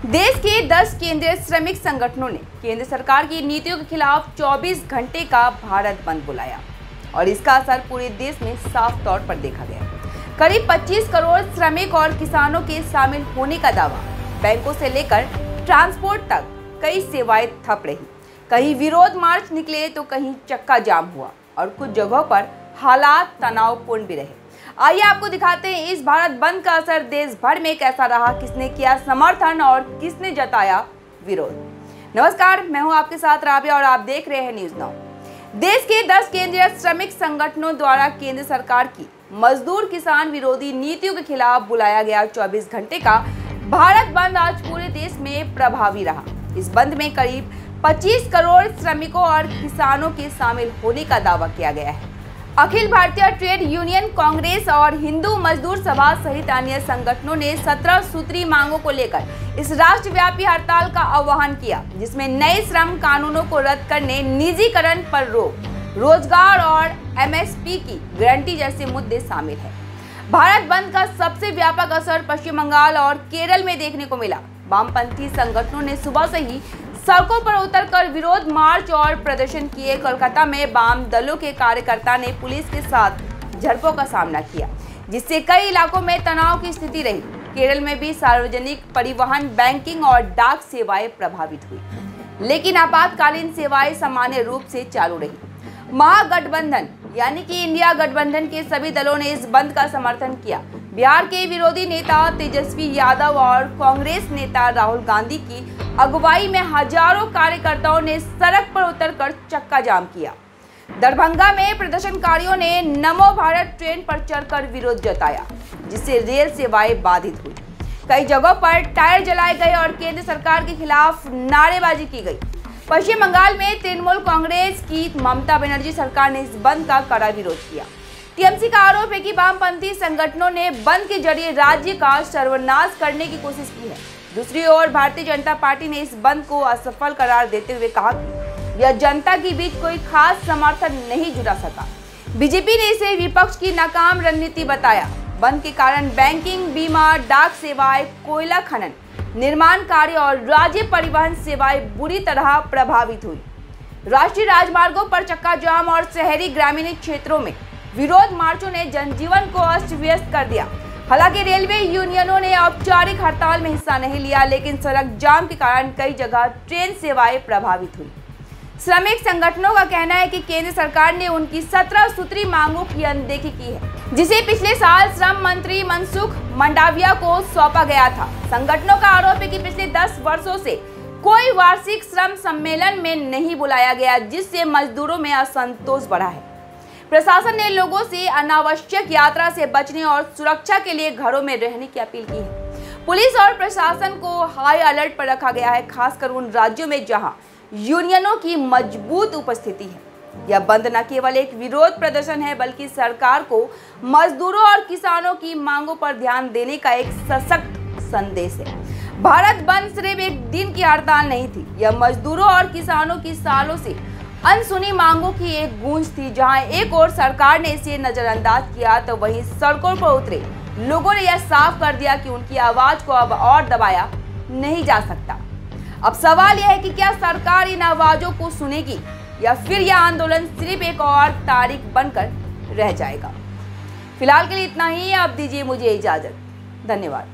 देश के 10 केंद्रीय श्रमिक संगठनों ने केंद्र सरकार की नीतियों के खिलाफ 24 घंटे का भारत बंद बुलाया और इसका असर पूरे देश में साफ तौर पर देखा गया। करीब 25 करोड़ श्रमिक और किसानों के शामिल होने का दावा। बैंकों से लेकर ट्रांसपोर्ट तक कई सेवाएं ठप रही। कहीं विरोध मार्च निकले तो कहीं चक्का जाम हुआ और कुछ जगहों पर हालात तनावपूर्ण भी रहे। आइए आपको दिखाते हैं इस भारत बंद का असर देश भर में कैसा रहा, किसने किया समर्थन और किसने जताया विरोध। नमस्कार, मैं हूं आपके साथ राबिया और आप देख रहे हैं न्यूज़ नाउ। देश के 10 केंद्रीय श्रमिक संगठनों द्वारा केंद्र सरकार की मजदूर किसान विरोधी नीतियों के खिलाफ बुलाया गया 24 घंटे का भारत बंद आज पूरे देश में प्रभावी रहा। इस बंद में करीब 25 करोड़ श्रमिकों और किसानों के शामिल होने का दावा किया गया है। अखिल भारतीय ट्रेड यूनियन कांग्रेस और हिंदू मजदूर सभा सहित अन्य संगठनों ने 17 सूत्री मांगों को लेकर इस राष्ट्रव्यापी हड़ताल का आह्वान किया, जिसमें नए श्रम कानूनों को रद्द करने, निजीकरण पर रोक, रोजगार और एमएसपी की गारंटी जैसे मुद्दे शामिल हैं। भारत बंद का सबसे व्यापक असर पश्चिम बंगाल और केरल में देखने को मिला। वामपंथी संगठनों ने सुबह से ही सड़कों पर उतरकर विरोध मार्च और प्रदर्शन किए। कोलकाता में वाम दलों के कार्यकर्ता ने पुलिस के साथ झड़पों का सामना किया, जिससे कई इलाकों में तनाव की स्थिति रही। केरल में भी सार्वजनिक परिवहन, बैंकिंग और डाक सेवाएं प्रभावित हुई, लेकिन आपातकालीन सेवाएं सामान्य रूप से चालू रही। महागठबंधन यानी कि इंडिया गठबंधन के सभी दलों ने इस बंद का समर्थन किया। बिहार के विरोधी नेता तेजस्वी यादव और कांग्रेस नेता राहुल गांधी की अगुवाई में हजारों कार्यकर्ताओं ने सड़क पर उतरकर चक्का जाम किया। दरभंगा में प्रदर्शनकारियों ने नमो भारत ट्रेन पर चढ़कर विरोध जताया, जिससे रेल सेवाएं बाधित हुई। कई जगहों पर टायर जलाए गए और केंद्र सरकार के खिलाफ नारेबाजी की गई। पश्चिम बंगाल में तृणमूल कांग्रेस की ममता बनर्जी सरकार ने इस बंद का कड़ा विरोध किया। टीएमसी का आरोप है कि वामपंथी संगठनों ने बंद के जरिए राज्य का सर्वनाश करने की कोशिश की है। दूसरी ओर भारतीय जनता पार्टी ने इस बंद को असफल करार देते हुए कहा कि यह जनता के बीच कोई खास समर्थन नहीं जुटा सका। बीजेपी ने इसे विपक्ष की नाकाम रणनीति बताया। बंद के कारण बैंकिंग, बीमा, डाक सेवाएं, कोयला खनन, निर्माण कार्य और राज्य परिवहन सेवाएं बुरी तरह प्रभावित हुई। राष्ट्रीय राजमार्गों पर चक्का जाम और शहरी ग्रामीण क्षेत्रों में विरोध मार्चों ने जनजीवन को अस्त व्यस्त कर दिया। हालांकि रेलवे यूनियनों ने औपचारिक हड़ताल में हिस्सा नहीं लिया, लेकिन सड़क जाम के कारण कई जगह ट्रेन सेवाएं प्रभावित हुई। श्रमिक संगठनों का कहना है कि केंद्र सरकार ने उनकी 17 सूत्री मांगों की अनदेखी की है, जिसे पिछले साल श्रम मंत्री मनसुख मंडाविया को सौंपा गया था। संगठनों का आरोप है कि पिछले 10 वर्षों से कोई वार्षिक श्रम सम्मेलन में नहीं बुलाया गया, जिससे मजदूरों में असंतोष बढ़ा है। प्रशासन ने लोगों से अनावश्यक यात्रा से बचने और सुरक्षा के लिए घरों में रहने की अपील की है। पुलिस और प्रशासन को हाई अलर्ट पर रखा गया है, खासकर उन राज्यों में जहां यूनियनों की मजबूत उपस्थिति है। यह बंद न केवल एक विरोध प्रदर्शन है, बल्कि सरकार को मजदूरों और किसानों की मांगों पर ध्यान देने का एक सशक्त संदेश है। भारत बंद सिर्फ एक दिन की हड़ताल नहीं थी, यह मजदूरों और किसानों की सालों से अनसुनी मांगों की एक गूंज थी। जहां एक ओर सरकार ने इसे नजरअंदाज किया, तो वहीं सड़कों पर उतरे लोगों ने यह साफ कर दिया कि उनकी आवाज को अब और दबाया नहीं जा सकता। अब सवाल यह है कि क्या सरकार इन आवाजों को सुनेगी या फिर यह आंदोलन सिर्फ एक और तारीख बनकर रह जाएगा। फिलहाल के लिए इतना ही। अब दीजिए मुझे इजाजत। धन्यवाद।